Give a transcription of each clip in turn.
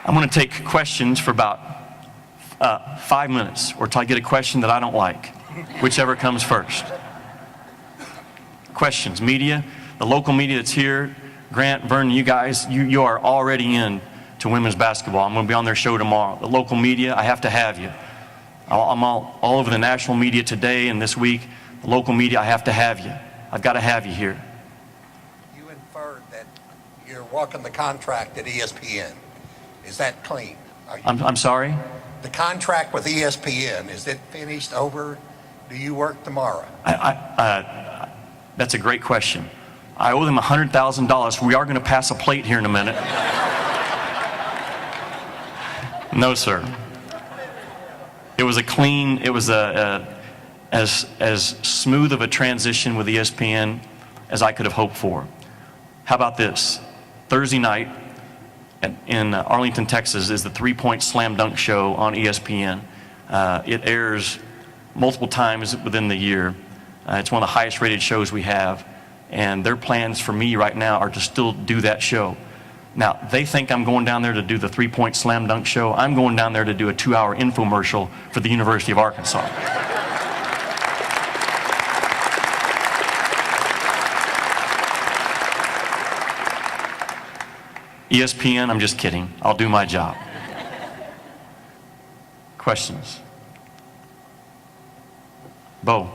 I'm going to take questions for about 5 minutes, or till I get a question that I don't like, whichever comes first. Questions, media, the local media that's here, Grant, Vernon, you guys, you are already in to women's basketball. I'm going to be on their show tomorrow. The local media, I have to have you. I'm all over the national media today and this week. The local media, I have to have you. I've got to have you here. You inferred that you're walking the contract at ESPN. Is that clean? I'm sorry? The contract with ESPN, is it finished, over? Do you work tomorrow? That's a great question. I owe them $100,000. We are going to pass a plate here in a minute. No, sir. It was a clean, it was as smooth of a transition with ESPN as I could have hoped for. How about this? Thursday night in Arlington, Texas is the 3-Point Slam Dunk Show on ESPN. It airs multiple times within the year. It's one of the highest rated shows we have, and their plans for me right now are to still do that show. Now, they think I'm going down there to do the 3-Point Slam Dunk Show. I'm going down there to do a 2-hour infomercial for the University of Arkansas. ESPN, I'm just kidding. I'll do my job. Questions? Bo.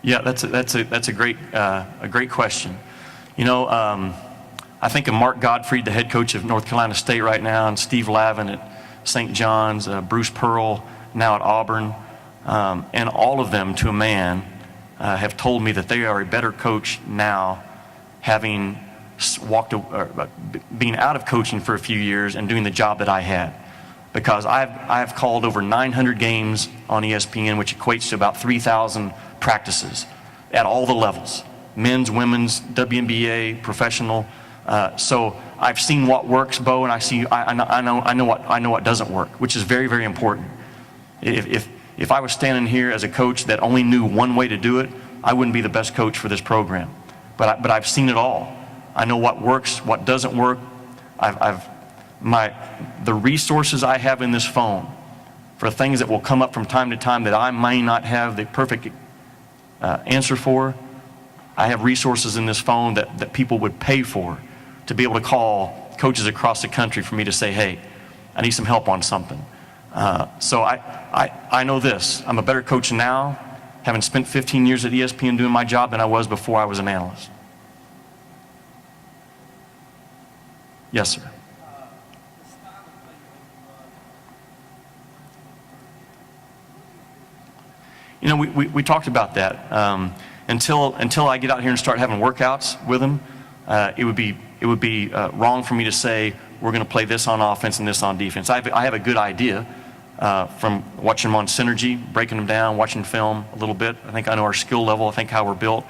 Yeah, that's a great question. You know, I think of Mark Gottfried, the head coach of North Carolina State right now, and Steve Lavin at St. John's, Bruce Pearl now at Auburn, and all of them to a man have told me that they are a better coach now, having being out of coaching for a few years and doing the job that I had. Because I've called over 900 games on ESPN, which equates to about 3,000 practices at all the levels, men's, women's, WNBA, professional. So I've seen what works, Bo, and I know what doesn't work, which is very, very important. If I was standing here as a coach that only knew one way to do it, I wouldn't be the best coach for this program. But I've seen it all. I know what works, what doesn't work. The resources I have in this phone for things that will come up from time to time that I may not have the perfect answer for. I have resources in this phone that people would pay for to be able to call coaches across the country for me to say, hey, I need some help on something. So I know this. I'm a better coach now, having spent 15 years at ESPN doing my job, than I was before I was an analyst. Yes, sir. You know, we talked about that. Until I get out here and start having workouts with them, it would be wrong for me to say we're going to play this on offense and this on defense. I have a good idea from watching them on Synergy, breaking them down, watching film a little bit. I think I know our skill level. I think how we're built.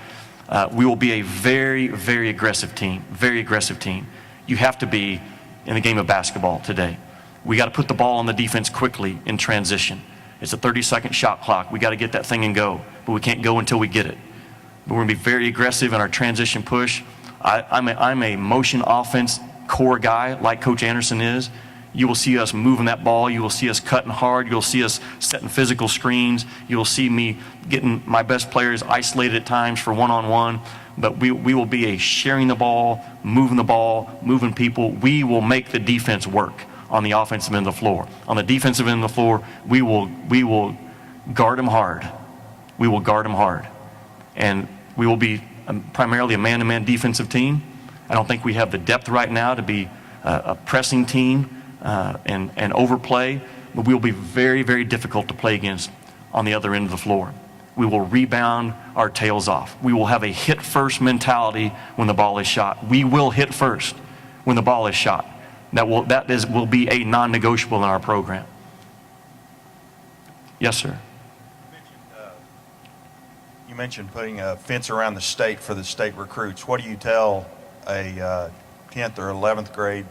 We will be a very, very aggressive team. Very aggressive team. You have to be in the game of basketball today. We got to put the ball on the defense quickly in transition. It's a 30-second shot clock. We got to get that thing and go, but we can't go until we get it. But we're going to be very aggressive in our transition push. I'm a motion offense core guy like Coach Anderson is. You will see us moving that ball. You will see us cutting hard. You'll see us setting physical screens. You'll see me getting my best players isolated at times for one-on-one. But we will be a sharing the ball, moving people. We will make the defense work on the offensive end of the floor. On the defensive end of the floor, we will guard them hard. We will guard them hard. And we will be primarily a man-to-man defensive team. I don't think we have the depth right now to be a pressing team and overplay, but we will be very, very difficult to play against on the other end of the floor. We will rebound our tails off. We will have a hit-first mentality when the ball is shot. We will hit first when the ball is shot. That will be a non-negotiable in our program. Yes, sir. You mentioned putting a fence around the state for the state recruits. What do you tell a 10th or 11th grade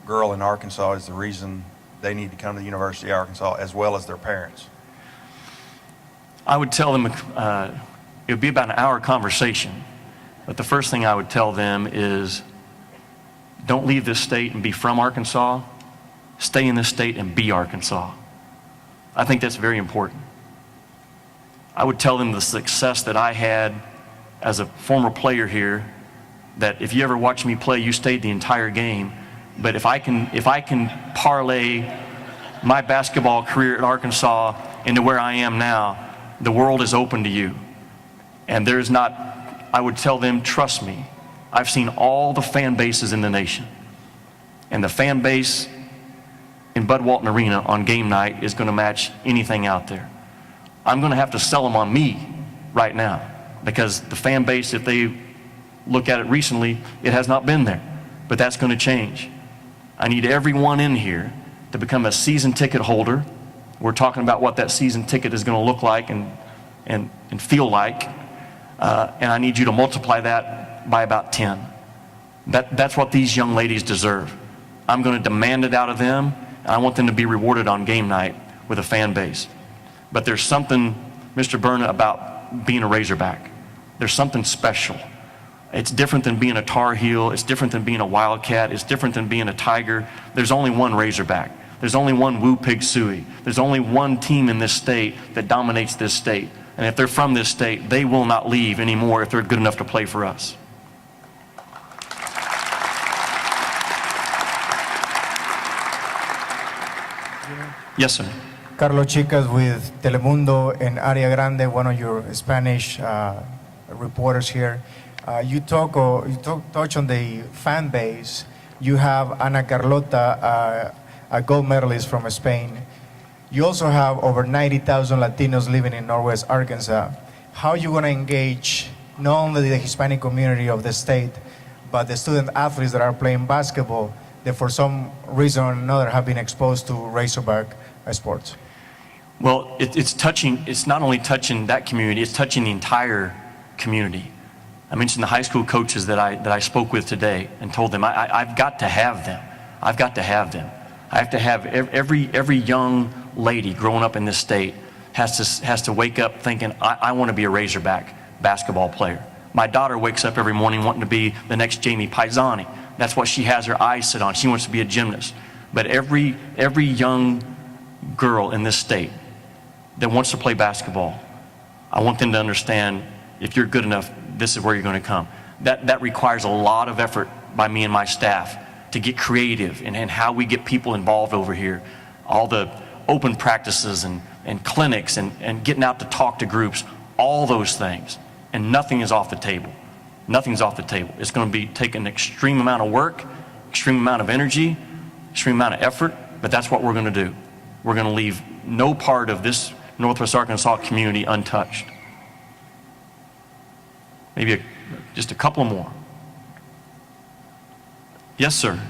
girl in Arkansas is the reason they need to come to the University of Arkansas, as well as their parents? I would tell them it would be about an hour conversation. But the first thing I would tell them is, don't leave this state and be from Arkansas. Stay in this state and be Arkansas. I think that's very important. I would tell them the success that I had as a former player here, that if you ever watch me play, you stayed the entire game. But if I can parlay my basketball career at Arkansas into where I am now, the world is open to you. And there's not, I would tell them, trust me, I've seen all the fan bases in the nation. And the fan base in Bud Walton Arena on game night is going to match anything out there. I'm going to have to sell them on me right now, because the fan base, if they look at it recently, it has not been there. But that's going to change. I need everyone in here to become a season ticket holder. We're talking about what that season ticket is going to look like and feel like. And I need you to multiply that by about 10. That's what these young ladies deserve. I'm going to demand it out of them, and I want them to be rewarded on game night with a fan base. But there's something, Mr. Berna, about being a Razorback. There's something special. It's different than being a Tar Heel. It's different than being a Wildcat. It's different than being a Tiger. There's only one Razorback. There's only one Woo Pig Sooie. There's only one team in this state that dominates this state. And if they're from this state, they will not leave anymore if they're good enough to play for us. Yes, sir. Carlos Chicas with Telemundo and Aria Grande, one of your Spanish reporters here. You touch on the fan base. You have Ana Carlota, a gold medalist from Spain. You also have over 90,000 Latinos living in Northwest Arkansas. How are you going to engage not only the Hispanic community of the state, but the student athletes that are playing basketball that for some reason or another have been exposed to Razorback sports? Well, it's not only touching that community, it's touching the entire community. I mentioned the high school coaches that I spoke with today and told them I've got to have them. I've got to have them. I have to have every young lady growing up in this state has to wake up thinking, I want to be a Razorback basketball player. My daughter wakes up every morning wanting to be the next Jamie Pisani. That's what she has her eyes set on. She wants to be a gymnast. But every young girl in this state that wants to play basketball, I want them to understand, if you're good enough, this is where you're going to come. That requires a lot of effort by me and my staff to get creative in how we get people involved over here. All the open practices and clinics and getting out to talk to groups, all those things. And nothing is off the table. Nothing's off the table. It's going to be taking an extreme amount of work, extreme amount of energy, extreme amount of effort, but that's what we're going to do. We're going to leave no part of this Northwest Arkansas community untouched. Maybe just a couple more. Yes, sir.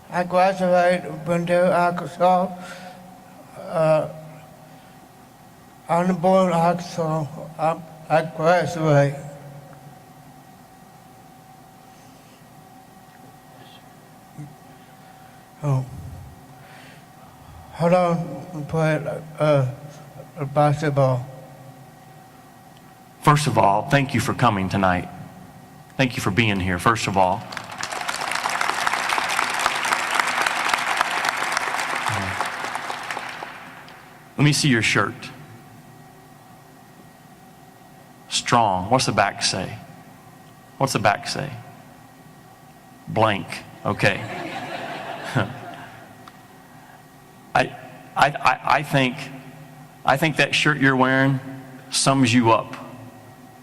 I graduated from Brindle, Arkansas. On the board of Arkansas, I graduated. Oh. Hold on, play basketball. First of all, thank you for coming tonight. Thank you for being here, first of all. Let me see your shirt. Strong. What's the back say? What's the back say? Blank. Okay. I think that shirt you're wearing sums you up.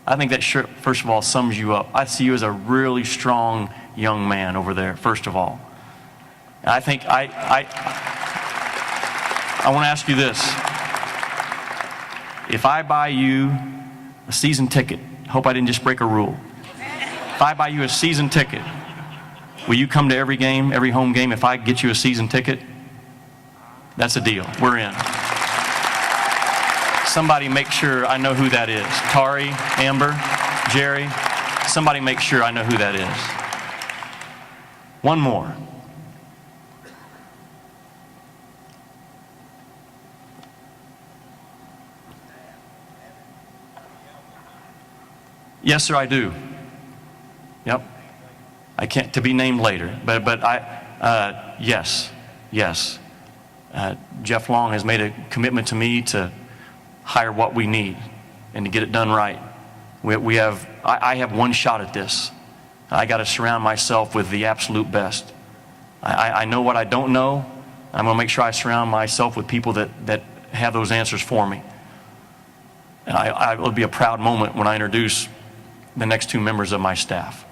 I think that shirt, first of all, sums you up. I see you as a really strong young man over there, first of all. And I think I want to ask you this. If I buy you a season ticket, hope I didn't just break a rule. If I buy you a season ticket, will you come to every game, every home game if I get you a season ticket? That's a deal. We're in. Somebody make sure I know who that is. Tari, Amber, Jerry, somebody make sure I know who that is. One more. Yes, sir, I do. Yep. I can't, to be named later, but yes, yes. Jeff Long has made a commitment to me to hire what we need and to get it done right. I have one shot at this. I got to surround myself with the absolute best. I know what I don't know. I'm going to make sure I surround myself with people that have those answers for me. And it will be a proud moment when I introduce the next 2 members of my staff.